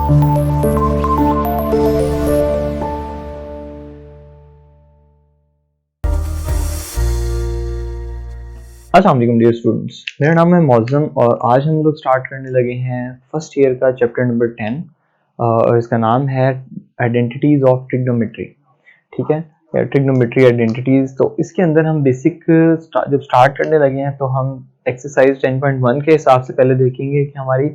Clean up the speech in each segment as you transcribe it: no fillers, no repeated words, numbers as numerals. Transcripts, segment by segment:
अस्सलाम वालेकुम dear students, मेरा नाम है मौज़म और आज हम लोग स्टार्ट करने लगे हैं फर्स्ट ईयर का चैप्टर नंबर 10 और इसका नाम है आइडेंटिटीज़ ऑफ ट्रिग्नोमेट्री। ठीक है, ट्रिग्नोमेट्री आइडेंटिटीज़। तो इसके अंदर हम बेसिक जब स्टार्ट करने लगे हैं तो हम एक्सरसाइज 10.1 के हिसाब से पहले देखेंगे कि हमारी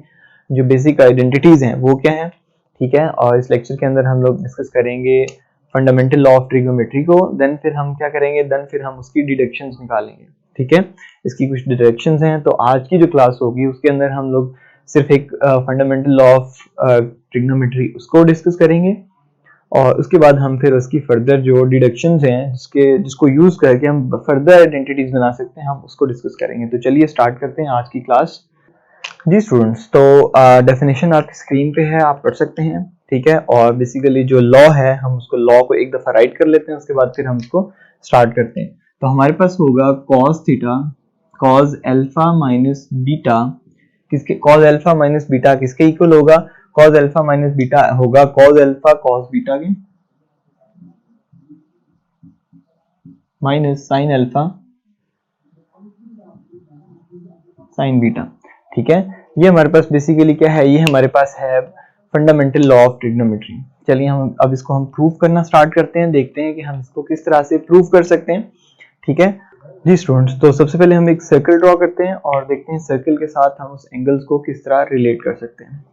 जो बेसिक आइडेंटिटीज़ हैं वो क्या हैं। ठीक है, और इस लेक्चर के अंदर हम लोग डिस्कस करेंगे फंडामेंटल लॉ ऑफ ट्रिग्नोमेट्री को। देन फिर हम क्या करेंगे, देन फिर हम उसकी डिडक्शंस निकालेंगे। ठीक है, इसकी कुछ डिडक्शंस हैं। तो आज की जो क्लास होगी उसके अंदर हम लोग सिर्फ एक फंडामेंटल लॉ ऑफ ट्रिग्नोमेट्री उसको डिस्कस करेंगे और उसके बाद हम फिर उसकी फर्दर जो डिडक्शंस हैं जिसको यूज करके हम फर्दर आइडेंटिटीज बना सकते हैं, हम उसको डिस्कस करेंगे। तो चलिए स्टार्ट करते हैं आज की क्लास। जी स्टूडेंट्स, तो डेफिनेशन आपकी स्क्रीन पे है, आप पढ़ सकते हैं। ठीक है, और बेसिकली जो लॉ है हम उसको लॉ को एक दफा राइट कर लेते हैं, उसके बाद फिर हम उसको स्टार्ट करते हैं। तो हमारे पास होगा cos theta cos alpha minus beta किसके cos अल्फा माइनस बीटा किसके इक्वल होगा, cos अल्फा माइनस बीटा होगा cos अल्फा cos बीटा के minus sin alpha sin beta. ठीक है, ये हमारे पास बेसिकली क्या है, ये हमारे पास है फंडामेंटल लॉ ऑफ ट्रिग्नोमेट्री। चलिए हम अब इसको हम प्रूव करना स्टार्ट करते हैं, देखते हैं कि हम इसको किस तरह से प्रूव कर सकते हैं। ठीक है जी स्टूडेंट्स, तो सबसे पहले हम एक सर्कल ड्रॉ करते हैं और देखते हैं सर्कल के साथ हम उस एंगल्स को किस तरह रिलेट कर सकते हैं।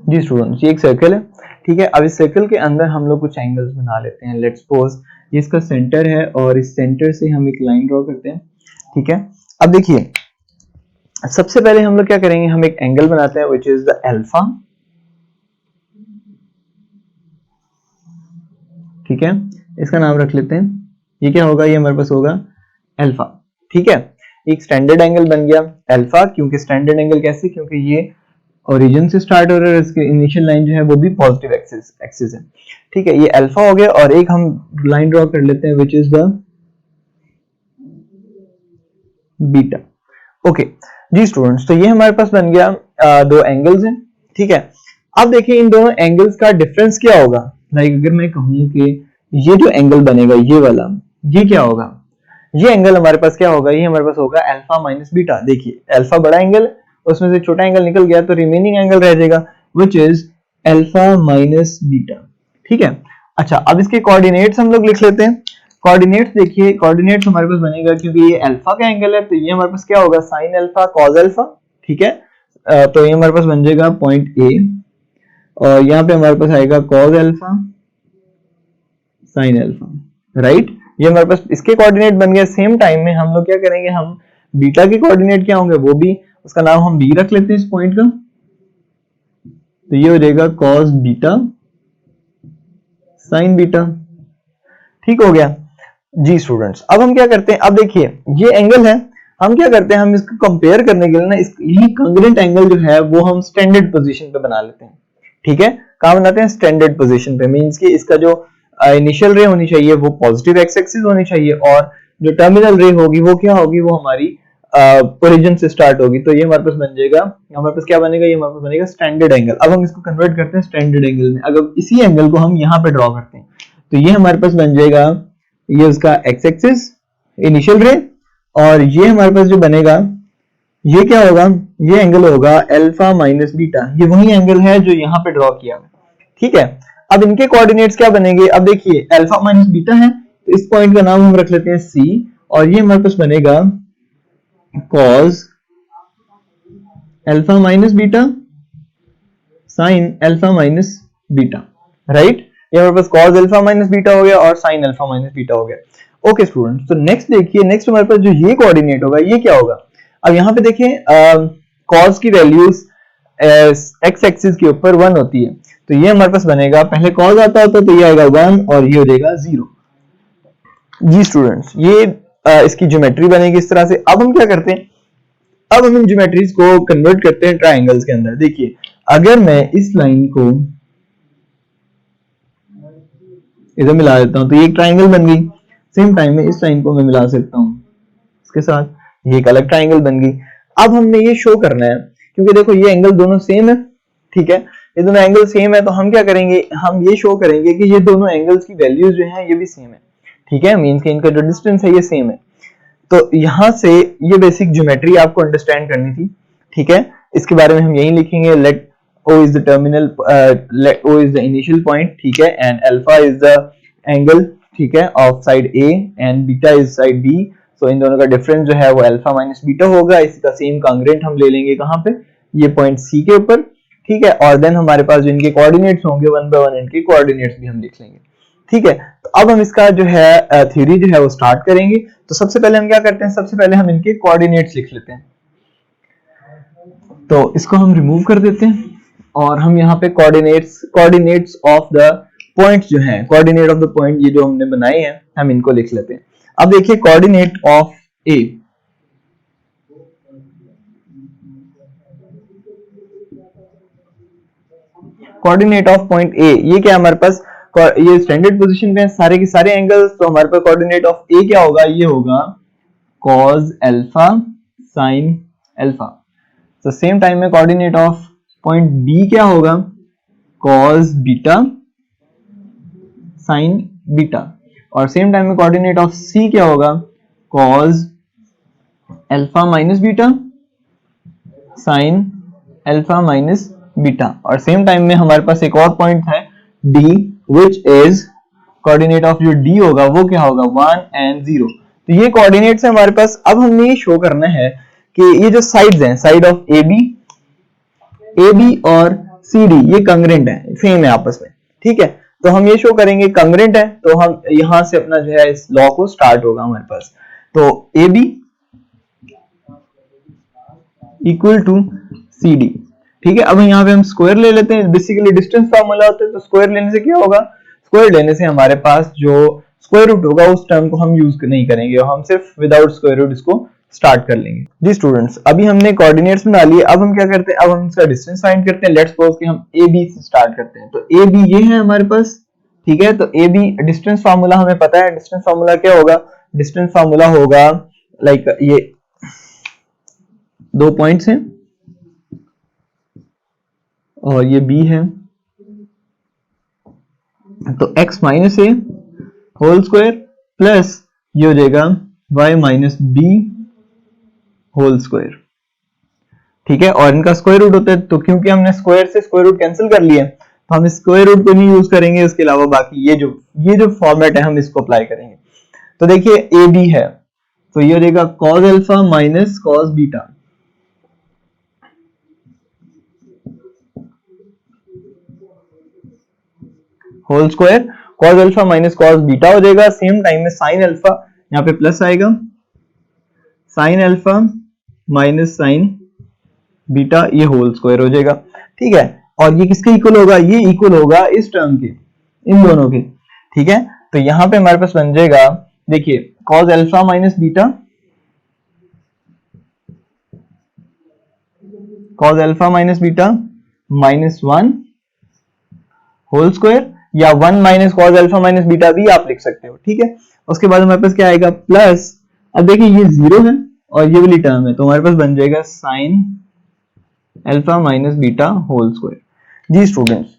जी स्टूडेंट्स, ये एक सर्कल है। ठीक है, अब इस सर्कल के अंदर हम लोग कुछ एंगल्स बना लेते हैं। लेट्स सपोज ये इसका सेंटर है और इस सेंटर से हम एक लाइन ड्रॉ करते हैं। ठीक है, अब देखिए सबसे पहले हम लोग क्या करेंगे, हम एक एंगल बनाते हैं व्हिच इज द अल्फा। ठीक है, इसका नाम रख लेते हैं, ये क्या होगा, ये हमारे पास होगा अल्फा। ठीक है, एक स्टैंडर्ड एंगल बन गया अल्फा। क्योंकि स्टैंडर्ड एंगल कैसे, क्योंकि ये ओरिजिन से स्टार्ट हो रहा है, इसकी इनिशियल लाइन जो है वो भी पॉजिटिव एक्सिस है। ठीक है, ये अल्फा हो गया और एक हम लाइन ड्रॉ कर लेते हैं which is the beta. Okay जी स्टूडेंट्स, तो ये हमारे पास बन गया दो एंगल्स हैं। ठीक है, अब देखिए इन दोनों एंगल्स का डिफरेंस क्या होगा। लाइक अगर मैं कहूं कि ये जो एंगल बनेगा ये वाला, ये क्या होगा, ये एंगल हमारे पास क्या होगा, ये हमारे पास होगा अल्फा माइनस बीटा। देखिए अल्फा बड़ा एंगल है, उसमें से छोटा एंगल निकल गया तो रिमेनिंग एंगल रह जाएगा which is alpha minus beta. ठीक है, अच्छा अब इसके कोऑर्डिनेट्स हम लोग लिख लेते हैं। कोऑर्डिनेट्स देखिए, कोऑर्डिनेट्स हमारे पास बनेगा क्योंकि ये अल्फा का एंगल है तो ये हमारे पास क्या होगा, sin अल्फा cos अल्फा। ठीक है, तो ये हमारे पास बन जाएगा पॉइंट ए और यहाँ पे हमारे पास आएगा cos alpha sin alpha. Right, ये हमारे पास इसके कोऑर्डिनेट बन गए। सेम टाइम में हम लोग क्या करेंगे, हम बीटा के कोऑर्डिनेट क्या होंगे, वो भी उसका नाम हम बी रख लेते हैं इस पॉइंट का। तो ये हो जाएगा cos बीटा sin बीटा। ठीक हो गया जी स्टूडेंट्स। अब हम क्या करते हैं, अब देखिए ये एंगल है, हम क्या करते हैं, हम इसको कंपेयर करने के लिए ना यही कांग्रुएंट एंगल जो है वो हम स्टैंडर्ड पोजीशन पे बना लेते हैं। ठीक है, कहां बनाते हैं, स्टैंडर्ड पोजीशन पे। मींस कि इसका जो इनिशियल रे होनी चाहिए वो पॉजिटिव एक्स एक्सिस होनी चाहिए और जो टर्मिनल रे होगी वो क्या होगी, वो हमारी ओरिजिन से स्टार्ट होगी। तो ये हमारे पास बन जाएगा, हमारे पास क्या बनेगा, ये हमारे पास बनेगा स्टैंडर्ड एंगल। अब हम इसको कन्वर्ट करते हैं स्टैंडर्ड एंगल में। अगर इसी एंगल को हम यहाँ पे ड्रॉ करते हैं तो ये हमारे पास बन जाएगा, ये उसका एक्स एक्सिस इनिशियल रे और ये हमारे पास जो बनेगा ये क्या होगा, ये एंगल होगा अल्फा माइनस बीटा। ये वही एंगल है जो यहाँ पे ड्रॉ किया है। ठीक है, अब इनके कोऑर्डिनेट्स क्या बनेंगे, अब देखिए अल्फा माइनस बीटा है तो इस पॉइंट का नाम हम रख लेते हैं सी और ये हमारे पास बनेगा cos alpha minus beta sin alpha minus beta. Right, ये हमारे पास cos अल्फा माइनस बीटा हो गया और sin अल्फा माइनस बीटा हो गया। ओके स्टूडेंट्स, तो नेक्स्ट देखिए, नेक्स्ट हमारे पास जो ये कोऑर्डिनेट होगा ये क्या होगा। अब यहाँ पे देखिए cos की वैल्यूज एक्स एक्सिस के ऊपर 1 होती है तो ये हमारे पास बनेगा, पहले cos आता होता तो ये आएगा 1 और ये हो जाएगा 0। जी स्टूडेंट्स, ये इसकी ज्योमेट्री बनेगी इस तरह से। अब हम क्या करते हैं, अब हम इन ज्योमेट्रीज को कन्वर्ट करते हैं ट्राइंगल्स के अंदर। देखिए अगर मैं इस लाइन को इधर मिला देता हूं तो ये एक ट्राइंगल बन गई। सेम टाइम में इस लाइन को मैं मिला सकता हूं इसके साथ, ये एक अलग ट्राइंगल बन गई। अब हमने ये शो करना है, क्योंकि देखो ये एंगल दोनों सेम है, ठीक है, ये दोनों एंगल सेम है, तो हम क्या करेंगे, हम ये शो करेंगे कि ये दोनों एंगल्स की वैल्यूज जो है ये भी सेम है, ठीक है, मींस कि इनका जो डिस्टेंस है ये सेम है। तो यहां से ये बेसिक ज्योमेट्री आपको अंडरस्टैंड करनी थी, ठीक है, इसके बारे में हम यही लिखेंगे, late O is the terminal, let O is the initial point, ठीक है, and alpha is the angle, ठीक है, of side A and beta is side B, so इन दोनों का डिफरेंस जो है वो अल्फा माइनस बीटा होगा। इसका सेम कांग्रेंट हम ले लेंगे कहाँ पे, ये पॉइंट C के ऊपर, ठीक है, और देन हमारे पास जो इनके कोऑर्डिनेट्स होंगे 1 बाय 1 इनके कोऑर्डिनेट्स भी हम लिख लेंगे, ठीक है। तो अब हम इसका जो है थ्योरी जो है वो स्टार्ट करेंगे। तो सबसे पहले हम क्या करते हैं, सबसे पहले हम इनके कोऑर्डिनेट्स लिख लेते हैं, तो इसको हम रिमूव कर देते हैं और हम यहाँ पे कोऑर्डिनेट्स ऑफ द पॉइंट्स जो हैं, कोऑर्डिनेट ऑफ द पॉइंट ये जो हमने बनाए हैं हम इनको लिख लेते हैं। अब देखिए coordinate of A, coordinate of point A, ये क्या है हमारे पास, ये स्टैंडर्ड पोजीशन पे है सारे के सारे एंगल्स, तो हमारे पास कोऑर्डिनेट ऑफ ए क्या होगा, ये होगा cos अल्फा sin अल्फा। तो सेम टाइम में कोऑर्डिनेट ऑफ पॉइंट बी क्या होगा, cos बीटा sin बीटा, और सेम टाइम में कोऑर्डिनेट ऑफ सी क्या होगा, cos alpha minus beta sin alpha minus beta, और सेम टाइम में हमारे पास एक और पॉइंट है D, which is coordinate of जो D होगा वो क्या होगा 1 and 0। तो ये कोऑर्डिनेट्स है हमारे पास। अब हमने ये शो करना है कि ये जो साइड्स हैं, साइड ऑफ AB और CD ये कंग्रेंट है, सेम है आपस में, ठीक है। तो हम ये शो करेंगे कंग्रेंट है, तो हम यहां से अपना जो है इस लॉ को स्टार्ट होगा हमारे पास। तो AB इक्वल टू CD, ठीक है। अब यहाँ पे हम स्क्वायर ले लेते हैं, बेसिकली डिस्टेंस फार्मूला होता है, तो स्क्वायर लेने से क्या होगा, स्क्वायर लेने से हमारे पास जो स्क्वायर रूट होगा उस टर्म को हम यूज नहीं करेंगे और हम सिर्फ विदाउट स्क्वायर रूट इसको स्टार्ट कर लेंगे। जी स्टूडेंट्स, अभी हमने कोऑर्डिनेट्स बना लिए, अब हम क्या करते हैं, अब हम इसका डिस्टेंस फाइंड करते हैं। लेट्स सपोज कि हम AB से स्टार्ट करते हैं, तो AB ये है हमारे पास, ठीक है। तो AB डिस्टेंस फार्मूला हमें पता है, डिस्टेंस फार्मूला क्या होगा, डिस्टेंस फार्मूला होगा लाइक ये दो पॉइंट्स हैं और ये B है, तो x minus A whole square plus ये हो जाएगा y minus B whole square, ठीक है। और इनका स्क्वायर रूट होता है, तो क्योंकि हमने स्क्वायर से स्क्वायर रूट कैंसिल कर लिया तो हम स्क्वायर रूट को नहीं यूज करेंगे, उसके अलावा बाकी ये जो फॉर्मेट है हम इसको अप्लाई करेंगे। तो देखिए ए बी है, तो ये हो जाएगा cos alpha minus cos beta, whole square, cos alpha minus cos beta हो जाएगा। सेम टाइम में साइन अल्फा, यहाँ पे प्लस आएगा, sine alpha minus sine beta, ये होल स्क्वायर हो जाएगा, ठीक है। और ये किसके इक्वल होगा, ये इक्वल होगा इस टर्म के, इन दोनों के, ठीक है। तो यहां पे हमारे पास बन जाएगा, देखिए cos alpha minus beta, cos alpha minus beta minus 1 whole square, या 1 minus cos alpha minus beta भी आप लिख सकते हो, ठीक है। उसके बाद हमारे पास क्या आएगा, प्लस, अब देखिए ये जीरो है और ये वाली टर्म है, तो हमारे पास बन जाएगा sine alpha minus beta whole square. जी स्टूडेंट्स,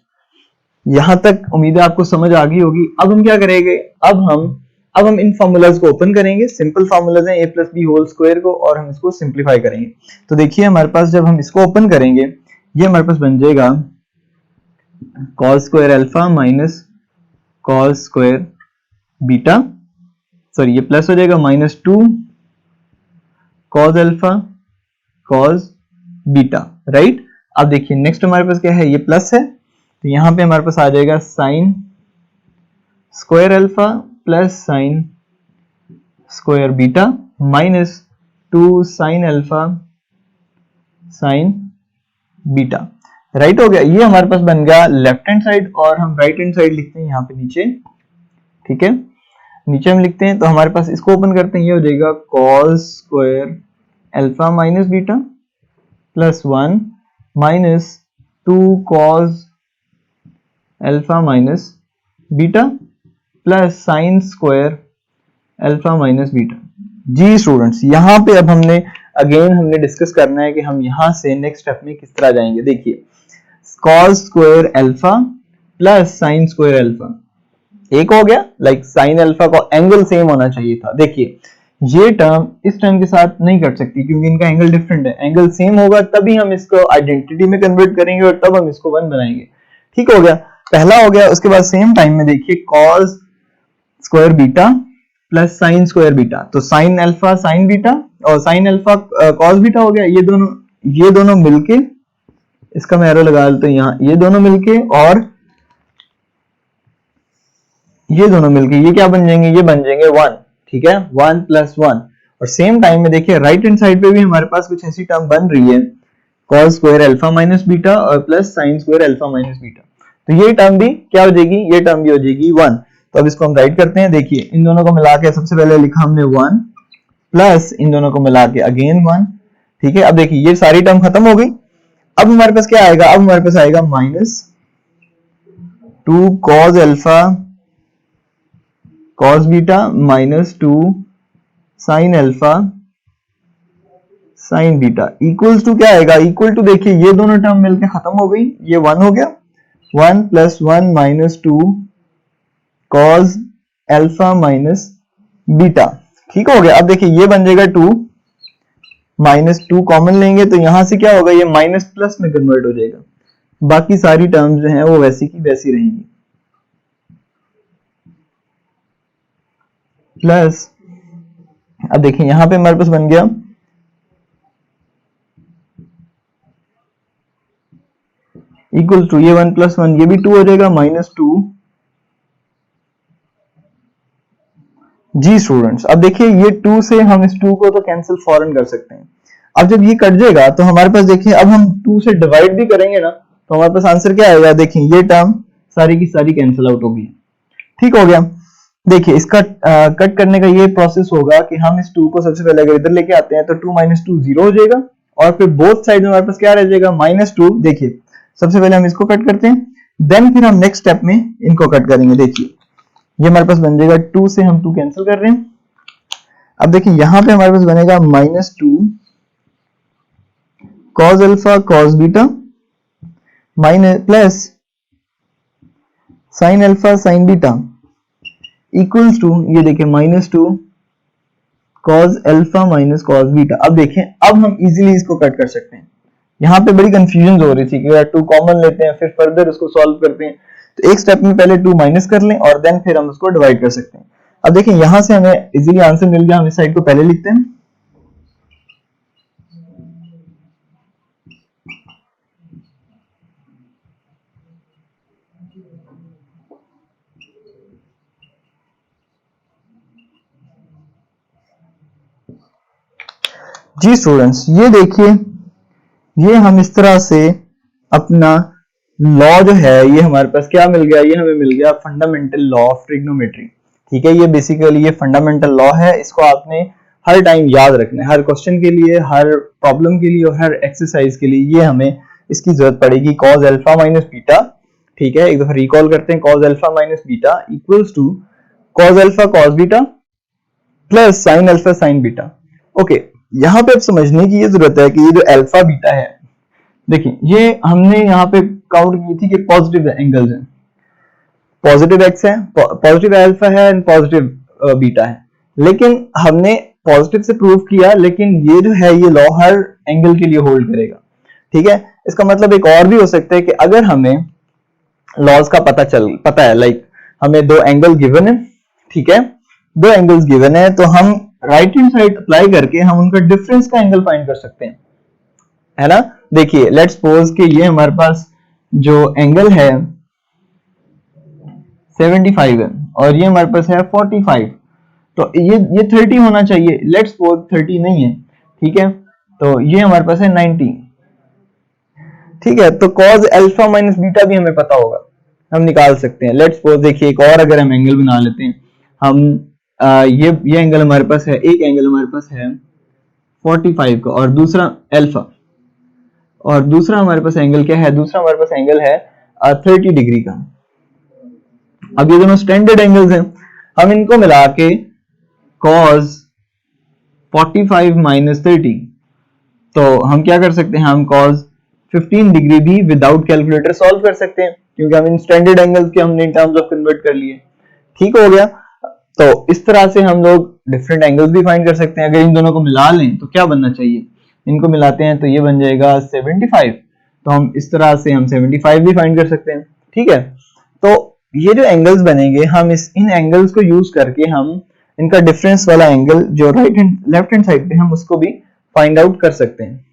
यहां तक उम्मीद है आपको समझ आ गई होगी। अब हम क्या करेंगे, अब हम इन फॉर्मूलाज को ओपन करेंगे, सिंपल फॉर्मूलाज हैं a plus B whole square को, और हम इसको सिंप्लीफाई करेंगे। तो देखिए हमारे पास जब हम इसको ओपन करेंगे, ये हमारे पास बन जाएगा cos square alpha minus cos square beta, sorry ये प्लस हो जाएगा minus 2 cos alpha cos beta, right. अब देखिए नेक्स्ट हमारे पास क्या है, ये प्लस है, तो यहां पे हमारे पास आ जाएगा sign square alpha plus sine square beta minus 2 sign alpha sine beta, right हो गया। ये हमारे पास बन गया लेफ्ट हैंड साइड, और हम राइट हैंड साइड लिखते हैं यहाँ पे नीचे, ठीक है, नीचे हम लिखते हैं। तो हमारे पास इसको ओपन करते हैं, ये हो जाएगा cos square alpha minus beta plus 1 minus 2 cos alpha minus beta plus sine square alpha minus beta. जी स्टूडेंट्स, यहां पे अब हमने अगेन हमने डिस्कस करना है कि हम यहाँ से नेक्स्ट स्टेप में किस तरह जाएंगे। देखिए cos square alpha plus sine square alpha एक हो गया, लाइक साइन अल्फा का एंगल सेम होना चाहिए था। देखिए ये टर्म इस टर्म के साथ नहीं कट सकती क्योंकि इनका एंगल डिफरेंट है, एंगल सेम होगा तभी हम इसको आइडेंटिटी में कन्वर्ट करेंगे और तब हम इसको 1 बनाएंगे। ठीक हो गया, पहला हो गया। उसके बाद सेम टाइम में देखिए cos square beta plus sine square beta, तो साइन अल्फा साइन बीटा और साइन अल्फा कॉस बीटा हो गया। ये दोनों मिलके, इसका मैं एरो लगा देता हूं यहाँ, ये दोनों मिलके और ये दोनों मिलके ये क्या बन जाएंगे, ये बन जाएंगे 1। ठीक है, 1 + 1। और सेम टाइम में देखिए राइट हैंड साइड पे भी हमारे पास कुछ ऐसी टर्म बन रही है cos square alpha minus beta और plus sine square alpha minus beta, तो ये टर्म भी क्या हो जाएगी, ये टर्म भी हो जाएगी 1। तो अब इसको हम राइट करते हैं। देखिए इन दोनों को मिला के सबसे पहले लिखा हमने 1 प्लस इन दोनों को मिला के अगेन 1। ठीक है, अब देखिए ये सारी टर्म खत्म हो गई। अब हमारे पास क्या आएगा, अब हमारे पास आएगा -2 cos alpha cos beta -2 sin alpha sin beta equals to क्या आएगा, इक्वल टू देखिए ये दोनों टर्म मिलकर खत्म हो गई, ये 1 हो गया। 1 + 1 -2 cos अल्फा माइनस बीटा। ठीक हो गया। अब देखिए ये बन जाएगा 2 -2 कॉमन लेंगे तो यहां से क्या होगा, ये माइनस प्लस में कन्वर्ट हो जाएगा। बाकी सारी टर्म्स जो हैं वो वैसी की वैसी रहेंगी। प्लस अब देखिए यहां पे हमारे पास बन गया इक्वल टू ये 1 + 1 ये भी 2 हो जाएगा -2 जी स्टूडेंट्स। अब देखिए ये 2 से हम इस 2 को तो कैंसिल फौरन कर सकते हैं। अब जब ये कट जाएगा तो हमारे पास देखिए अब हम 2 से डिवाइड भी करेंगे ना तो हमारे पास आंसर क्या आएगा, देखिए ये टर्म सारी की सारी कैंसिल आउट होगी। ठीक हो गया। देखिए इसका कट करने का ये प्रोसेस होगा कि हम इस 2 को सबसे पहले अगर इधर लेके आते हैं तो 2 - 2 0 हो जाएगा और फिर बोथ साइड में हमारे पास क्या रह जाएगा -2। देखिए सबसे पहले हम इसको कट करते हैं, देन फिर हम नेक्स्ट स्टेप में इनको कट करेंगे। देखिए ये हमारे पास बन जाएगा 2 से हम 2 कैंसिल कर रहे हैं। अब देखिए यहां पे हमारे पास बनेगा -2 cos alpha cos beta plus sin alpha sin beta equals to ये देखिए -2 cos alpha minus cos beta. अब देखें अब हम इजीली इसको कट कर सकते हैं। यहाँ पे बड़ी कंफ्यूजन हो रही थी कि यार 2 कॉमन लेते हैं फिर फर्दर उसको सॉल्व करते हैं, तो एक स्टेप में पहले 2 माइनस कर लें और देन फिर हम उसको डिवाइड कर सकते हैं। अब देखिए यहां से हमें इजीली आंसर मिल गया, हम इस साइड को पहले लिखते हैं। जी स्टूडेंट्स ये देखिए ये हम इस तरह से अपना लॉ जो है ये हमारे पास क्या मिल गया, ये हमें मिल गया फंडामेंटल लॉ ऑफ ट्रिग्नोमेट्री। ठीक है, ये बेसिकली ये फंडामेंटल लॉ है, इसको आपने हर टाइम याद रखना है, हर क्वेश्चन के लिए, हर प्रॉब्लम के लिए और हर एक्सरसाइज के लिए ये हमें इसकी जरूरत पड़ेगी। cos अल्फा माइनस बीटा, ठीक है, एक दफा रिकॉल करते हैं, cos alpha minus beta equals to cos alpha cos beta plus sin alpha sin beta. Okay, यहाँ पे अब समझने की ये जरूरत है कि ये जो अल्फा बीटा है, देखिए ये हमने यहाँ पे काउंट की थी कि पॉजिटिव एंगल्स हैं, पॉजिटिव एक्स है, पॉजिटिव अल्फा है एंड पॉजिटिव बीटा है, लेकिन हमने पॉजिटिव से प्रूव किया, लेकिन ये जो है ये लॉ हर एंगल के लिए होल्ड करेगा। ठीक है, इसका मतलब एक और भी हो सकता है कि अगर हमें लॉज का पता है, लाइक हमें 2 एंगल गिवन है, ठीक है, 2 एंगल्स गिवन है, तो हम राइट हैंड साइड अप्लाई करके हम उनका डिफरेंस का एंगल फाइंड कर सकते हैं, है ना। देखिए लेट्स सपोज कि ये हमारे पास जो एंगल है 75 है और ये हमारे पास है 45, तो ये 30 होना चाहिए। लेट्स सपोज 30 नहीं है, ठीक है, तो ये हमारे पास है 90। ठीक है, तो cos अल्फा माइनस बीटा भी हमें पता होगा, हम निकाल सकते हैं। लेट्स सपोज देखिए एक और अगर हम एंगल बना लेते हैं, हम ये एंगल हमारे पास है, एक एंगल हमारे पास है 45 का और दूसरा अल्फा, और दूसरा हमारे पास एंगल क्या है, दूसरा हमारे पास एंगल है 30 डिग्री का। अब ये दोनों स्टैंडर्ड एंगल्स हैं, हम इनको मिला के cos 45 माइनस 30 तो हम क्या कर सकते हैं, हम cos 15 डिग्री भी विदाउट कैलकुलेटर सॉल्व कर सकते हैं, क्योंकि हम इन स्टैंडर्ड एंगल्स के हमने इन टर्म्स ऑफ कन्वर्ट कर लिए। ठीक हो गया। तो इस तरह से हम लोग डिफरेंट एंगल्स भी फाइंड कर सकते हैं। अगर इन दोनों को मिला लें तो क्या बनना चाहिए, इनको मिलाते हैं तो ये बन जाएगा 75। तो हम इस तरह से हम 75 भी फाइंड कर सकते हैं। ठीक है, तो ये जो एंगल्स बनेंगे, हम इन एंगल्स को यूज करके हम इनका डिफरेंस वाला एंगल जो right hand left hand side पे, हम उसको भी फाइंड आउट कर सकते हैं।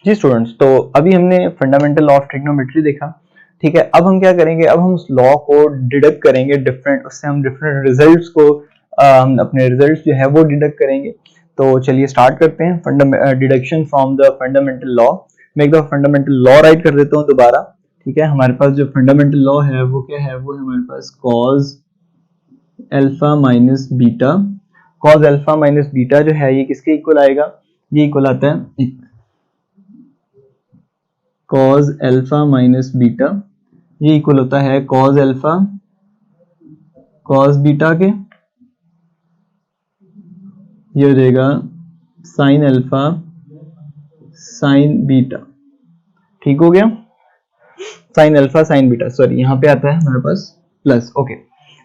जी स्टूडेंट्स, तो अभी हमने फंडामेंटल लॉ ऑफ ट्रिग्नोमेट्री देखा। ठीक है, अब हम क्या करेंगे, अब हम उस लॉ को डिडक्ट करेंगे, डिफरेंट उससे हम डिफरेंट रिजल्ट्स को हम अपने रिजल्ट्स जो है वो डिडक्ट करेंगे। तो चलिए स्टार्ट करते हैं deduction from the fundamental law. मैं एक दफा फंडामेंटल लॉ राइट कर देता हूँ दोबारा। ठीक है, हमारे पास जो फंडामेंटल लॉ है वो क्या है, वो है हमारे पास cos alpha minus beta. cos alpha minus beta जो है ये किसके इक्वल आएगा, ये इक्वल आता है cos अल्फा माइनस बीटा, ये इक्वल होता है cos अल्फा cos बीटा के, ये हो जाएगा sin अल्फा sin बीटा। ठीक हो गया, sin alpha sin beta, sorry यहाँ पे आता है हमारे पास प्लस। ओके,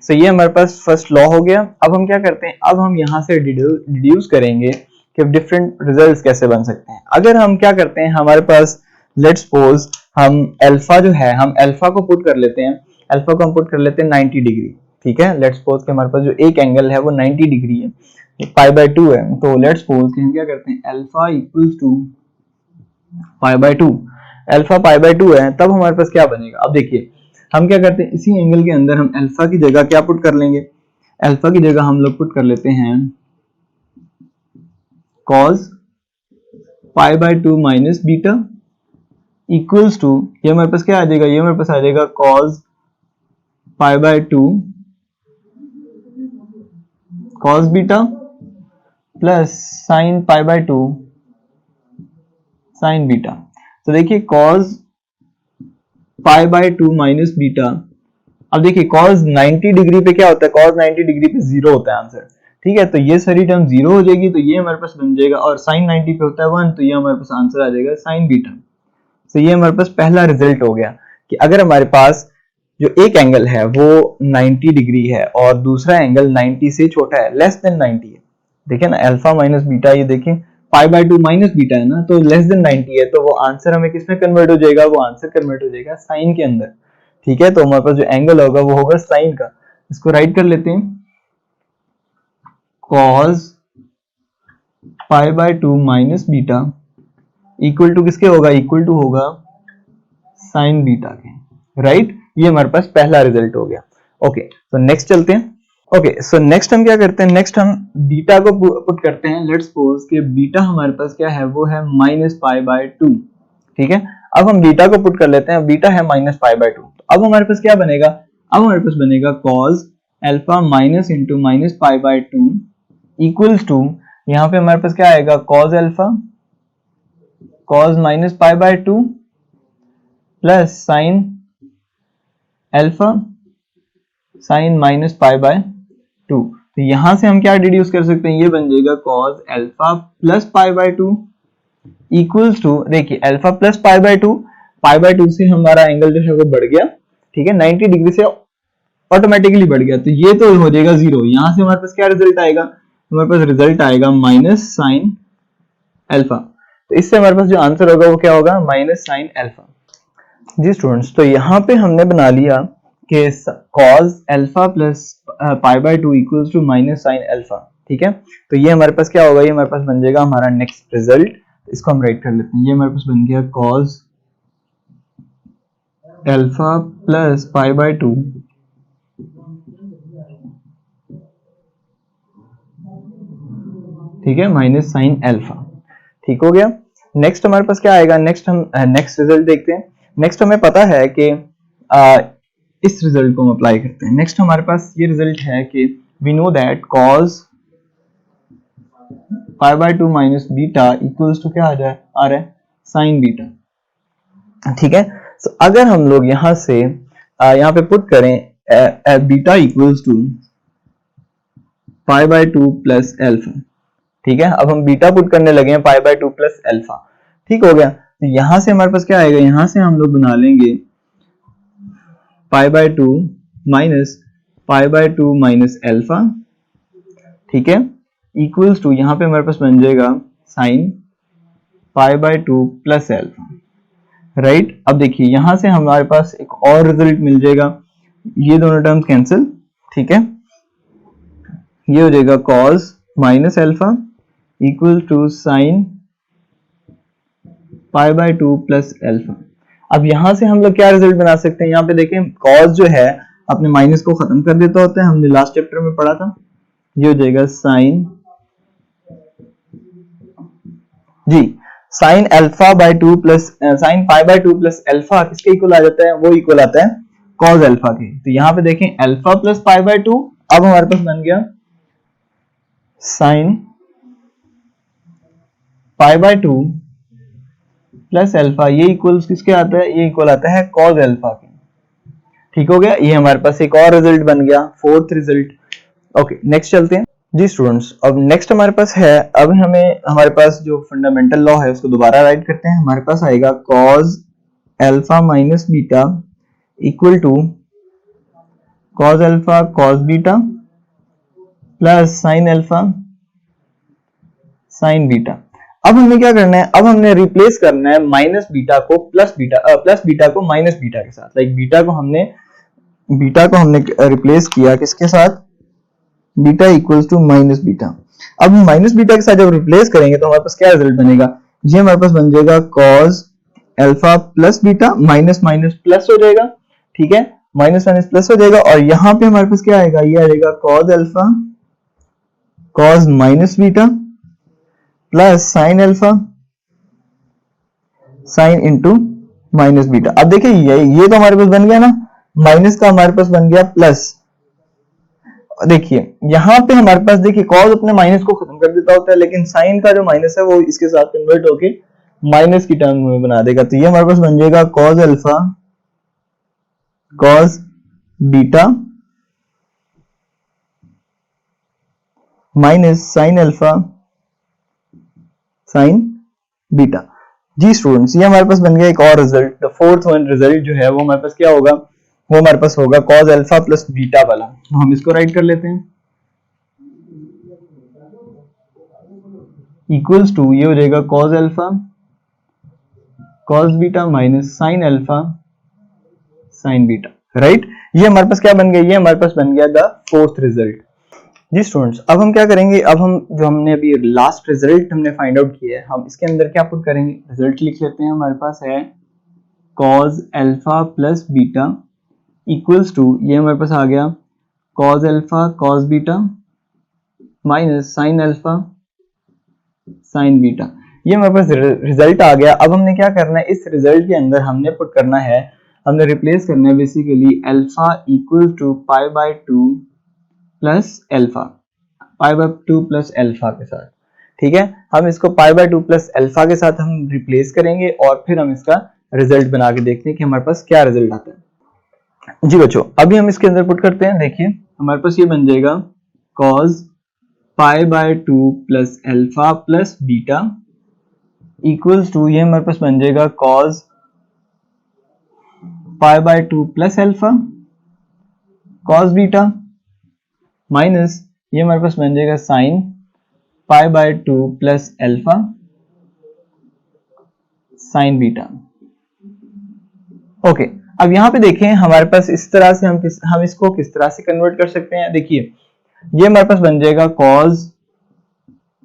सो ये हमारे पास फर्स्ट लॉ हो गया। अब हम क्या करते हैं, अब हम यहाँ से डिड्यूस करेंगे कि डिफरेंट रिजल्ट्स कैसे बन सकते हैं। अगर हम क्या करते हैं, हमारे पास लेट्स सपोज हम अल्फा जो है, हम अल्फा को पुट कर लेते हैं, अल्फा को हम पुट कर लेते हैं 90 डिग्री। ठीक है, लेट्स सपोज कि हमारे पास जो एक एंगल है वो 90 डिग्री है, π/2 है। तो लेट्स सपोज कि हम क्या करते हैं, अल्फा इक्वल्स टू π/2, अल्फा π/2 है, तब हमारे पास क्या बनेगा। अब देखिए हम क्या करते हैं, इसी एंगल के अंदर हम अल्फा की जगह क्या पुट कर लेंगे, अल्फा की जगह हम लोग पुट कर लेते हैं cos π/2 minus beta equals to, ये हमारे पास क्या आ जाएगा, ये हमारे पास आ जाएगा cos π/2 cos beta plus sin π/2 sin beta. तो देखिए cos π/2 माइनस बीटा, अब देखिए cos 90 डिग्री पे क्या होता है, cos 90 डिग्री पे 0 होता है आंसर। ठीक है, तो ये सारी टर्म 0 हो जाएगी, तो ये हमारे पास बन जाएगा, और sin 90 पे होता है 1, तो ये हमारे पास आंसर आ जाएगा sin बीटा। तो ये हमारे पास पहला रिजल्ट हो गया कि अगर हमारे पास जो एक एंगल है वो 90 डिग्री है और दूसरा एंगल 90 से छोटा है, लेस देन 90 है। देखिए ना, अल्फा माइनस बीटा, ये देखिए π/2 माइनस बीटा है ना, तो लेस देन 90 है, तो वो आंसर हमें किसमें कन्वर्ट हो जाएगा, वो आंसर कन्वर्ट हो जाएगा साइन के अंदर। ठीक है, तो हमारे पास जो एंगल होगा वो होगा साइन का। इसको राइट कर लेते हैं, cos π/2 minus beta equal to किसके होगा, इक्वल टू होगा साइन बीटा के। राइट, ये हमारे पास पहला रिजल्ट हो गया। ओके, तो नेक्स्ट चलते हैं। ओके, सो नेक्स्ट हम क्या करते हैं, नेक्स्ट हम बीटा को पुट करते हैं। लेट्स सपोज कि बीटा हमारे पास क्या है, वो है -π/2। ठीक है, अब हम बीटा को पुट कर लेते हैं, बीटा है -π/2। तो अब हमारे पास क्या बनेगा, अब हमारे पास बनेगा cos alpha minus into -π/2 equals to, यहाँ पे हमारे पास क्या आएगा, cos alpha cos -π/2 plus sine alpha sine -π/2। तो यहां से हम क्या डिड्यूस कर सकते हैं, ये बन जाएगा cos alpha plus π/2 equals to, देखिए अल्फा प्लस π/2 से हमारा एंगल जो है वो बढ़ गया। ठीक है, 90 डिग्री से ऑटोमेटिकली बढ़ गया, तो ये तो हो जाएगा 0। यहां से हमारे पास क्या रिजल्ट आएगा, हमारे पास रिजल्ट आएगा माइनस साइन अल्फा। तो इससे हमारे पास जो आंसर होगा वो क्या होगा, माइनस साइन अल्फा। जी स्टूडेंट्स, तो यहाँ पे हमने बना लिया कि cos alpha plus π/2 equals to minus sine alpha. ठीक है, तो ये हमारे पास क्या होगा, ये हमारे पास बन जाएगा हमारा नेक्स्ट रिजल्ट। इसको हम राइट कर लेते हैं, ये हमारे पास बन गया cos अल्फा प्लस π/2 ठीक है माइनस साइन अल्फा। ठीक हो गया। नेक्स्ट हमारे पास क्या आएगा, नेक्स्ट हम नेक्स्ट रिजल्ट देखते हैं। नेक्स्ट हमें पता है कि इस रिजल्ट को हम अप्लाई करते हैं। नेक्स्ट हमारे पास ये रिजल्ट है कि we know that cos π/2 minus beta equals to क्या आ रहा है साइन बीटा। ठीक है, तो अगर हम लोग यहां से यहाँ पे पुट करें beta equals to π/2 plus alpha. ठीक है, अब हम बीटा पुट करने लगे हैं π/2 प्लस अल्फा। ठीक हो गया। तो यहां से हमारे पास क्या आएगा, यहां से हम लोग बना लेंगे पाई by 2 minus pi by 2 minus alpha, ठीक है, इक्वल्स टू यहां पे हमारे पास बन जाएगा sine pi by 2 plus alpha, right. अब देखिए यहां से हमारे पास एक और रिजल्ट मिल जाएगा, ये दोनों टर्म्स कैंसिल, ठीक है, ये हो जाएगा cos minus alpha equal to sine pi by 2 plus alpha. अब यहां से हम लोग क्या रिजल्ट बना सकते हैं, यहाँ पे देखें cos जो है अपने माइनस को खत्म कर देता होता है, हमने लास्ट चैप्टर में पढ़ा था, ये हो जाएगा साइन, जी sine alpha by 2 plus sine pi by 2 plus alpha किसके इक्वल आ जाता है, वो इक्वल आता है cos अल्फा के। तो यहाँ पे देखें अल्फा प्लस पाई बाय 2, अब हमारे पास बन गया sign pi by 2 plus alpha, ये इक्वल्स किसके आता है, ये इक्वल आता है cos अल्फा के, ठीक हो गया। ये हमारे पास एक और रिजल्ट बन गया, फोर्थ रिजल्ट। ओके नेक्स्ट चलते हैं जी स्टूडेंट्स। अब नेक्स्ट हमारे पास है, अब हमें हमारे पास जो फंडामेंटल लॉ है उसको दोबारा राइट करते हैं। हमारे पास आएगा cos alpha minus beta equal to cos alpha cos beta plus sin alpha sin beta. अब हमें क्या करना है, अब हमने रिप्लेस करना है माइनस बीटा को प्लस बीटा को माइनस बीटा के साथ। लाइक बीटा को हमने रिप्लेस किया किसके साथ, beta equals to minus beta. अब माइनस बीटा के साथ जब रिप्लेस करेंगे तो हमारे पास क्या रिजल्ट बनेगा, ये हमारे पास बन जाएगा cos alpha plus beta, minus minus plus हो जाएगा, ठीक है, माइनस माइनस प्लस हो जाएगा, और यहां पे हमारे पास क्या आएगा, ये आएगा cos alpha cos minus beta plus sine alpha sine into minus beta. अब देखिए ये तो हमारे पास बन गया ना, माइनस का हमारे पास बन गया प्लस। देखिए यहां पे हमारे पास देखिए cos अपने माइनस को खत्म कर देता होता है, लेकिन साइन का जो माइनस है वो इसके साथ कन्वर्ट होके माइनस की टर्म में बना देगा। तो ये हमारे पास बन जाएगा cos alpha cos beta minus sine alpha sine beta. जी स्टूडेंट्स ये हमारे पास बन गया एक और result, the fourth one result जो है वो हमारे पास क्या होगा, वो हमारे पास होगा cos अल्फा प्लस बीटा वाला। तो हम इसको राइट कर लेते हैं, इक्वल्स टू ये हो जाएगा cos alpha cos beta minus sine alpha sine beta, right. ये हमारे पास क्या बन गया, ये हमारे पास बन गया द फोर्थ रिजल्ट। जी स्टूडेंट्स अब हम क्या करेंगे, अब हम जो हमने अभी लास्ट रिजल्ट हमने फाइंड आउट किया है, हम इसके अंदर क्या पुट करेंगे, रिजल्ट लिख लेते हैं। हमारे पास है cos alpha plus beta equals to, ये हमारे पास आ गया cos alpha cos beta minus sine alpha sine beta. ये हमारे पास रिजल्ट आ गया। अब हमने क्या करना है, इस रिजल्ट के अंदर हमने पुट करना है, हमने रिप्लेस करना है basically alpha equal to pi by 2 plus alpha, pi by 2 plus alpha के साथ, ठीक है। हम इसको पाई बाय 2 प्लस अल्फा के साथ हम रिप्लेस करेंगे और फिर हम इसका रिजल्ट बना के देखते हैं कि हमारे पास क्या रिजल्ट आता है। जी बच्चों अभी हम इसके अंदर पुट करते हैं, देखिए हमारे पास ये बन जाएगा cos pi by 2 plus alpha plus beta equals to, ये हमारे पास बन जाएगा cos pi by 2 plus alpha cos beta minus ये हमारे पास बन जाएगा sine pi by 2 plus alpha sine beta. Okay अब यहां पे देखें हमारे पास इस तरह से हम इसको किस तरह से कन्वर्ट कर सकते हैं। देखिए ये हमारे पास बन जाएगा cos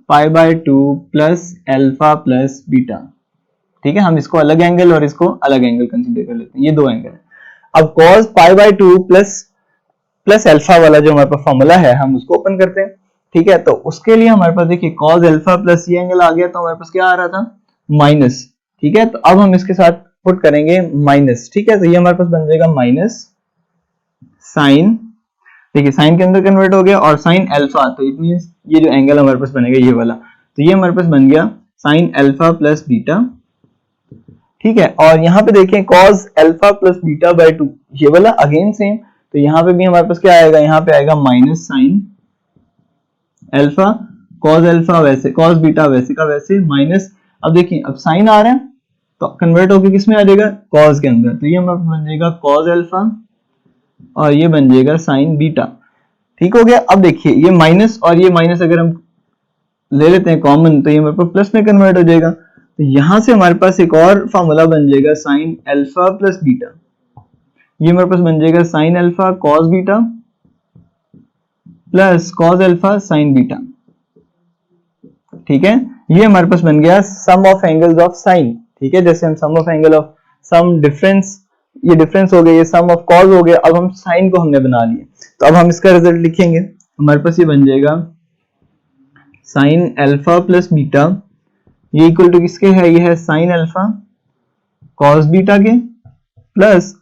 pi by 2 plus alpha plus beta, ठीक है। हम इसको अलग एंगल और इसको अलग एंगल कंसीडर कर लेते हैं, ये दो एंगल है। अब cos pi by 2 plus alpha वाला जो हमारे पास फॉर्मूला है हम उसको ओपन करते हैं, ठीक है। तो उसके लिए हमारे पास देखिए cos अल्फा प्लस ये एंगल आ गया, तो हमारे पास क्या आ रहा था माइनस, ठीक है। तो अब हम इसके साथ पुट करेंगे माइनस, ठीक है। तो ये हमारे पास बन जाएगा माइनस साइन, देखिए साइन के अंदर कन्वर्ट हो गया, और साइन अल्फा, तो इट मींस ये जो एंगल हमारे पास बनेगा ये वाला, तो ये हमारे पास बन गया साइन अल्फा प्लस बीटा, ठीक है। और यहाँ पे देखें cos alpha plus beta by 2 ये वाला अगेन सेम, तो यहाँ पे भी हमारे पास क्या आएगा, यहाँ पे आएगा minus sine alpha cos alpha वैसे cos बीटा वैसे का वैसे माइनस अब देखिए अब साइन आ रहा है तो कन्वर्ट होकर किस में आ जाएगा, कॉज के अंदर, तो ये हमारा बन जाएगा कॉज अल्फा और ये बन जाएगा साइन बीटा। ठीक हो गया। अब देखिए ये माइनस और ये माइनस अगर हम ले लेते हैं कॉमन तो ये हमारे पास प्लस में कन्वर्ट हो जाएगा, तो यहां से हमारे पास एक और फॉर्मूला बन जाएगा साइन अल्फा प्लस बीटा। ये हमारे पास बन जाएगा sine alpha cos beta plus cos alpha sine beta. ठीक है, ये हमारे पास बन गया sum of angles of sine. ठीक है, जैसे हम sum of angle of sum difference, ये डिफरेंस हो गया, ये सम ऑफ कॉस हो गया, अब हम साइन को हमने बना लिया, तो अब हम इसका रिजल्ट लिखेंगे। हमारे पास ये बन जाएगा साइन अल्फा प्लस बीटा, ये इक्वल टू किसके है, ये है साइन अल्फा कॉस बीटा के plus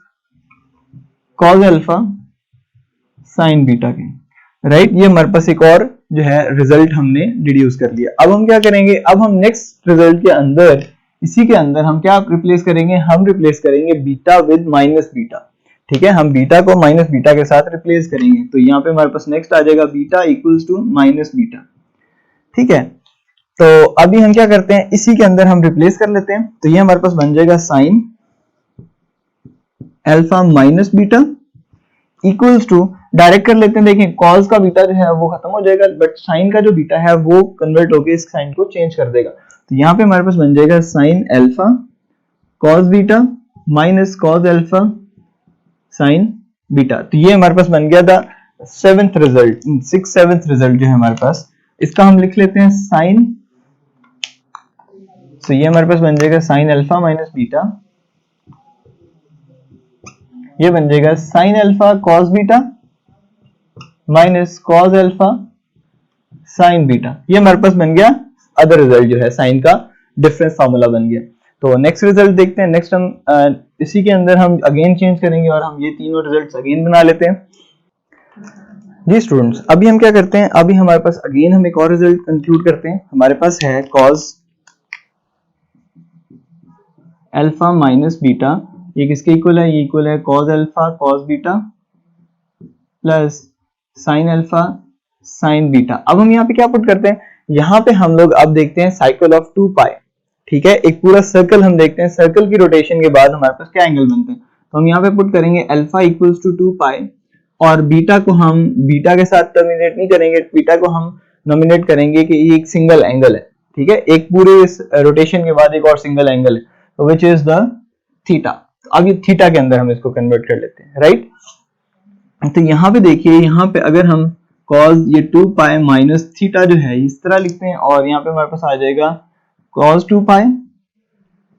cos alpha sine beta के। राइट, ये हमारे पास एक और जो है रिजल्ट हमने डिड्यूस कर लिया। अब हम क्या करेंगे, अब हम नेक्स्ट रिजल्ट के अंदर, इसी के अंदर हम क्या रिप्लेस करेंगे, हम रिप्लेस करेंगे बीटा विद माइनस बीटा। ठीक है, हम बीटा को माइनस बीटा के साथ रिप्लेस करेंगे, तो यहाँ पे हमारे पास नेक्स्ट आ जाएगा beta equals to minus beta. ठीक है, तो अभी हम क्या करते हैं, इसी के अंदर हम रिप्लेस कर लेते हैं, तो ये हमारे पास बन जाएगा sine alpha minus beta equals to, direct कर लेते हैं, देखें कॉस का बीटा जो है वो खत्म हो जाएगा, बट साइन का जो बीटा है वो कन्वर्ट होकर इस साइन को चेंज कर देगा, तो यहाँ पे हमारे पास बन जाएगा sine alpha cos beta minus cos alpha sine beta. तो ये हमारे पास बन गया था सेवेंथ रिजल्ट, सेवेंथ रिजल्ट जो है हमारे पास, इसका हम लिख लेते हैं साइन, तो ये हमारे पास बन जाएगा साइन अल्फा माइनस बीटा, ये बन जाएगा sine alpha cos beta minus cos alpha sine beta. ये हमारे पास बन गया अदर रिजल्ट जो है साइन का डिफरेंस फार्मूला बन गया। तो नेक्स्ट रिजल्ट देखते हैं, नेक्स्ट हम इसी के अंदर हम अगेन चेंज करेंगे और हम ये तीनों रिजल्ट्स अगेन बना लेते हैं। जी स्टूडेंट्स, अभी हम क्या करते हैं, अभी हमारे पास अगेन हम एक और रिजल्ट कंक्लूड करते हैं। हमारे पास है कॉस अल्फा माइनस बीटा, ये किसके इक्वल है, ये इक्वल है cos alpha cos beta plus sine alpha sine beta. अब हम यहाँ पे क्या पुट करते हैं, यहाँ पे हम लोग अब देखते हैं साइकिल ऑफ 2 पाई। ठीक है, एक पूरा सर्कल हम देखते हैं, सर्कल की रोटेशन के बाद हमारे पास क्या एंगल बनते हैं, तो हम यहाँ पे पुट करेंगे अल्फा इक्वल्स टू 2 पाई और बीटा को हम बीटा के साथ टर्मिनेट नहीं करेंगे, बीटा को हम नॉमिनेट करेंगे कि ये एक सिंगल एंगल है। ठीक है, एक पूरे रोटेशन के बाद एक और सिंगल एंगल है, तो विच इज द थीटा। अब ये थीटा के अंदर हम इसको कन्वर्ट कर लेते हैं। राइट, तो यहाँ पे देखिए, यहाँ पे अगर हम cos ये 2 पाई माइनस थीटा जो है इस तरह लिखते हैं, और यहाँ पे हमारे पास आ जाएगा cos 2 पाई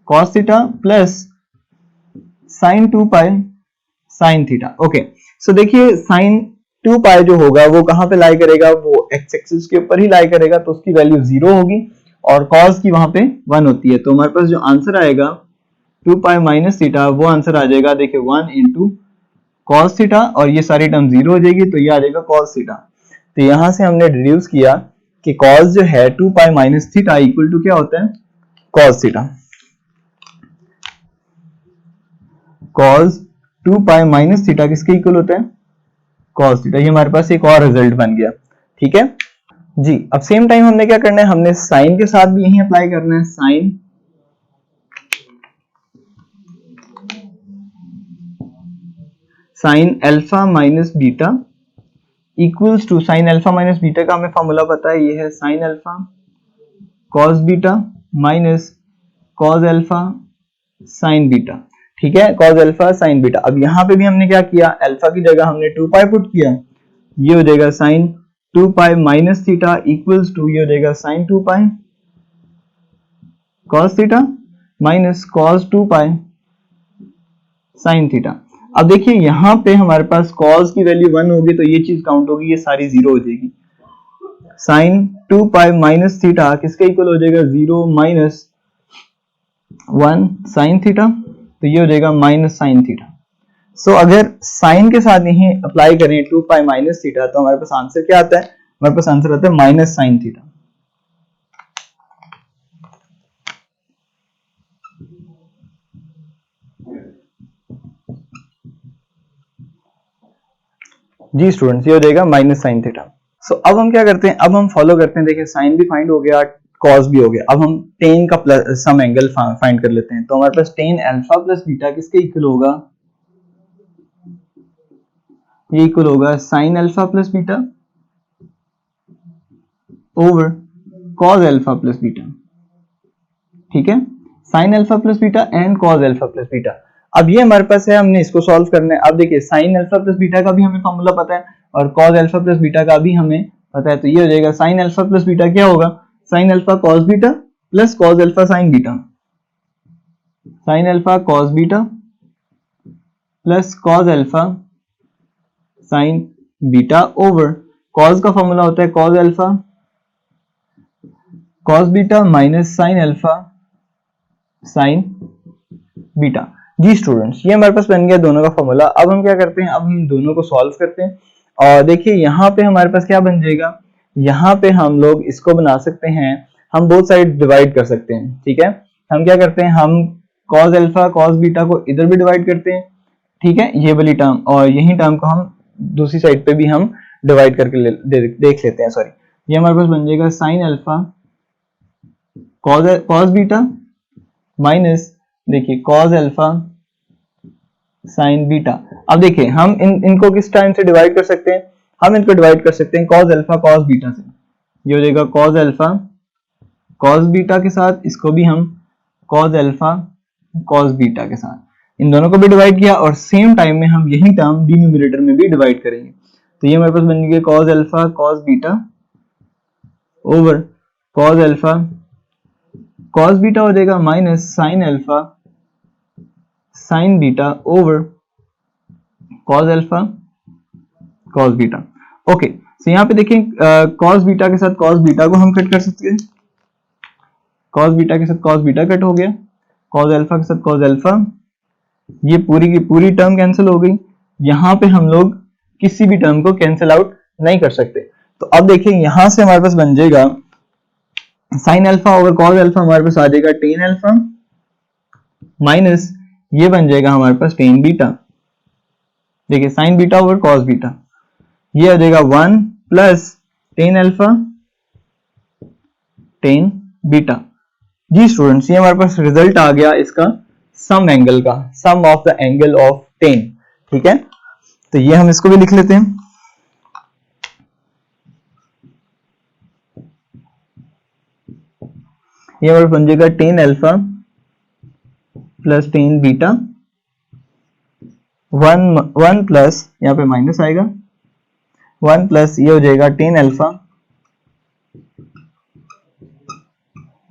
cos थीटा प्लस sin 2 पाई sin थीटा। ओके, सो देखिए sin 2 पाई जो होगा वो कहाँ पे लाई करेगा, वो x एक्सिस के ऊपर ही लाई करेगा, तो उसकी वैल्यू 0 होगी और cos की वहां पे 1 होती है, तो हमारे पास जो आंसर आएगा 2 पाई माइनस थीटा, वो आंसर आ जाएगा देखिए 1 इंटू cos थीटा, और ये सारी टर्म 0 हो जाएगी, तो ये आ जाएगा cos थीटा। तो यहां से हमने डिड्यूस किया कि cos जो है 2 pi minus theta equal to क्या होता है, cos theta. cos 2 pi minus theta किसके इक्वल होता है, cos थीटा। ये हमारे पास एक और रिजल्ट बन गया। ठीक है जी, अब सेम टाइम हमने क्या करना है, हमने साइन के साथ भी यही अप्लाई करना है, sine sine alpha minus beta equals to, sine alpha minus beta का हमें फॉर्मूला पता है, ये है sine alpha cos beta minus cos alpha sine beta. ठीक है, कॉस अल्फा साइन बीटा। अब यहाँ पे भी हमने क्या किया, अल्फा की जगह हमने 2 पाई पुट किया, ये हो जाएगा sine 2 pi minus theta equals to, ये हो जाएगा sine 2 pi cos theta minus cos 2 pi sine theta. अब देखिए यहाँ पे हमारे पास cos की वैल्यू 1 होगी, तो ये चीज काउंट होगी, ये सारी 0 हो जाएगी। साइन 2 पाई माइनस थीटा किसके इक्वल हो जाएगा, 0 माइनस 1 साइन थीटा, तो ये हो जाएगा माइनस साइन थीटा। सो अगर साइन के साथ यही अप्लाई करें 2 पाई माइनस थीटा, तो हमारे पास आंसर क्या आता है, हमारे पास आंसर आता है माइनस साइन थीटा। जी स्टूडेंट्स, ये हो जाएगा माइनस साइन थीटा। सो अब हम क्या करते हैं, अब हम फॉलो करते हैं, देखिए साइन भी फाइंड हो गया, कॉस भी हो गया। अब हम टेन का प्लस सम एंगल फाइंड कर लेते हैं। तो हमारे पास टेन अल्फा प्लस बीटा किसके इक्वल होगा, ये इक्वल होगा sine alpha plus beta over cos alpha plus beta. ठीक है, sine alpha plus beta and cos alpha plus beta. अब ये हमारे पास है, हमने इसको सॉल्व करना है। अब देखिए साइन अल्फा प्लस बीटा का भी हमें फॉर्मूला पता है और कॉस अल्फा प्लस बीटा का भी हमें पता है। तो ये हो जाएगा साइन अल्फा प्लस बीटा क्या होगा, sine alpha cos beta plus cos alpha sine beta, sine alpha cos beta plus cos alpha sine beta over cos का फॉर्मूला होता है cos alpha cos beta minus sine alpha sine beta. जी students, ये हमारे पास बन गया दोनों का फॉर्मूला। अब हम क्या करते हैं, अब हम दोनों को सॉल्व करते हैं और देखिए यहाँ पे हमारे पास क्या बन जाएगा, यहाँ पे हम लोग इसको बना सकते हैं, हम बोथ साइड डिवाइड कर सकते हैं। ठीक है, हम क्या करते हैं, हम cos अल्फा cos बीटा को इधर भी डिवाइड करते हैं। ठीक है, ये वाली टर्म और यही टर्म को हम दूसरी साइड पे भी हम डिवाइड करके देख लेते हैं। सॉरी, ये हमारे पास बन जाएगा sine alpha cos beta minus देखिए cos अल्फा साइन बीटा। अब देखिए हम इनको किस टाइम से डिवाइड कर सकते हैं, हम इनको डिवाइड कर सकते हैं cos अल्फा cos बीटा से। ये हो जाएगा cos अल्फा cos बीटा के साथ, इसको भी हम cos अल्फा cos बीटा के साथ, इन दोनों को भी डिवाइड किया और सेम टाइम में हम यही टर्म डिनोमिनेटर में भी डिवाइड करेंगे। तो ये हमारे पास बन गया cos alpha cos beta over cos alpha cos beta हो जाएगा minus sine alpha sine beta over cos alpha cos beta. Okay, तो यहाँ पे देखिए cos बीटा के साथ cos बीटा को हम कट कर सकते हैं, cos बीटा के साथ cos बीटा कट हो गया, cos अल्फा के साथ cos अल्फा, ये पूरी की पूरी टर्म कैंसिल हो गई। यहाँ पे हम लोग किसी भी टर्म को कैंसिल आउट नहीं कर सकते। तो अब देखिए यहाँ से हमारे पास बन जाएगा sine alpha over cos alpha, हमारे पास आ जाएगा टेन अल्फा माइनस ये बन जाएगा हमारे पास टेन बीटा। देखिए sine beta over cos beta, ये आ जाएगा 1 plus tan alpha tan beta. जी स्टूडेंट्स, ये हमारे पास रिजल्ट आ गया इसका सम एंगल का, sum of the angle of tan. ठीक है, तो ये हम इसको भी लिख लेते हैं। ये हमारे बन जाएगा tan alpha plus tan beta, 1 plus यहाँ पे माइनस आएगा 1 प्लस ये हो जाएगा tan alpha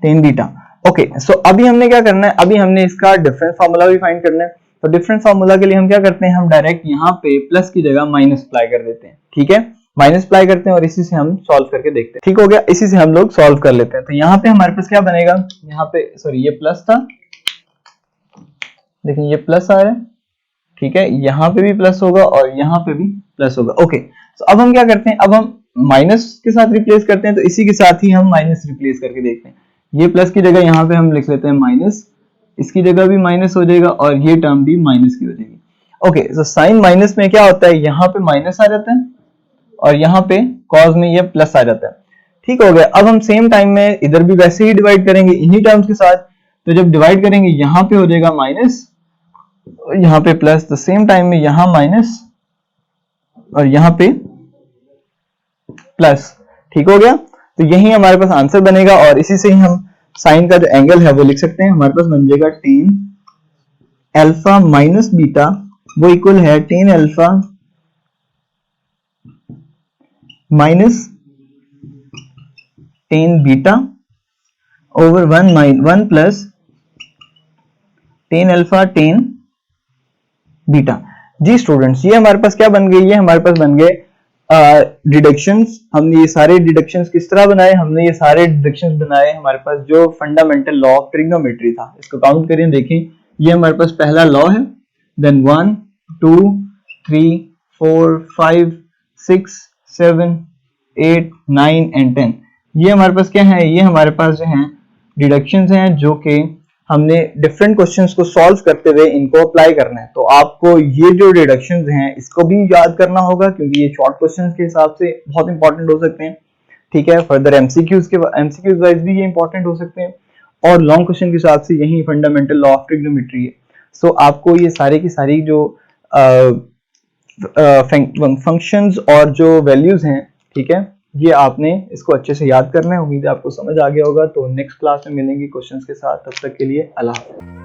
tan beta. Okay, so अभी हमने क्या करना है, अभी हमने इसका डिफरेंस फार्मूला भी फाइंड करना है। तो डिफरेंस फार्मूला के लिए हम क्या करते हैं, हम डायरेक्ट यहाँ पे प्लस की जगह माइनस अप्लाई कर देते हैं। ठीक है, माइनस अप्लाई करते हैं और इसी से हम सॉल्व करके देखते हैं। ठीक हो गया, इसी से हम लोग सॉल्व कर लेते हैं। तो यहाँ पे हमारे पास क्या बनेगा, यहाँ पे सॉरी ये प्लस था, देखिए ये प्लस आ रहा है। ठीक है, यहाँ पे भी प्लस होगा और यहाँ पे भी प्लस होगा। ओके, तो अब हम क्या करते हैं, अब हम माइनस के साथ रिप्लेस करते हैं। तो इसी के साथ ही हम माइनस रिप्लेस करके देखते हैं। ये प्लस की जगह यहाँ पे हम लिख लेते हैं माइनस, इसकी जगह भी माइनस हो जाएगा और ये टर्म भी माइनस की हो जाएगी। ओके, तो साइन माइनस में क्या होता है, यहाँ पे माइनस आ जाता है और यहाँ पे कॉस में ये प्लस आ जाता है। ठीक हो गया, अब हम सेम टाइम में इधर भी वैसे ही डिवाइड करेंगे इन्हीं टर्म्स के साथ। तो जब डिवाइड करेंगे यहाँ पे हो जाएगा माइनस, यहाँ पे प्लस, तो सेम टाइम में यहाँ माइनस और यहाँ पे प्लस। ठीक हो गया, तो यही हमारे पास आंसर बनेगा और इसी से ही हम साइन का जो एंगल है वो लिख सकते हैं। हमारे पास बन जाएगा टेन अल्फा माइनस बीटा वो इक्वल है tan alpha minus tan beta over 1 plus tan alpha tan beta. जी स्टूडेंट्स, ये हमारे पास क्या बन गई, ये हमारे पास बन गए डिडक्शंस। हमने ये सारे डिडक्शंस किस तरह बनाए, हमने ये सारे डिडक्शंस बनाए हमारे पास जो फंडामेंटल लॉ ऑफ ट्रिग्नोमेट्री था। इसको काउंट करें, देखें ये हमारे पास पहला लॉ है, देन 1 2 3 4 5 6 7 8 9 एंड 10। ये हमारे पास क्या है, ये हमारे पास जो है डिडक्शंस हैं जो कि हमने डिफरेंट क्वेश्चंस को सॉल्व करते हुए इनको अप्लाई करना है। तो आपको ये जो डिडक्शंस हैं इसको भी याद करना होगा क्योंकि ये शॉर्ट क्वेश्चंस के हिसाब से बहुत इंपॉर्टेंट हो सकते हैं। ठीक है। फर्दर एमसीक्यूज वाइज भी ये इंपॉर्टेंट हो सकते हैं, और लॉन्ग क्वेश्चन के हिसाब से यही फंडामेंटल लॉ ऑफ ट्रिग्नोमेट्री है। सो आपको ये सारे की सारी जो फंक्शंस और जो वैल्यूज हैं, ठीक है, ये आपने इसको अच्छे से याद करना है। उम्मीद है आपको समझ आ गया होगा। तो नेक्स्ट क्लास में मिलेंगे क्वेश्चंस के साथ, तब तक के लिए अल्लाह हाफ़िज़।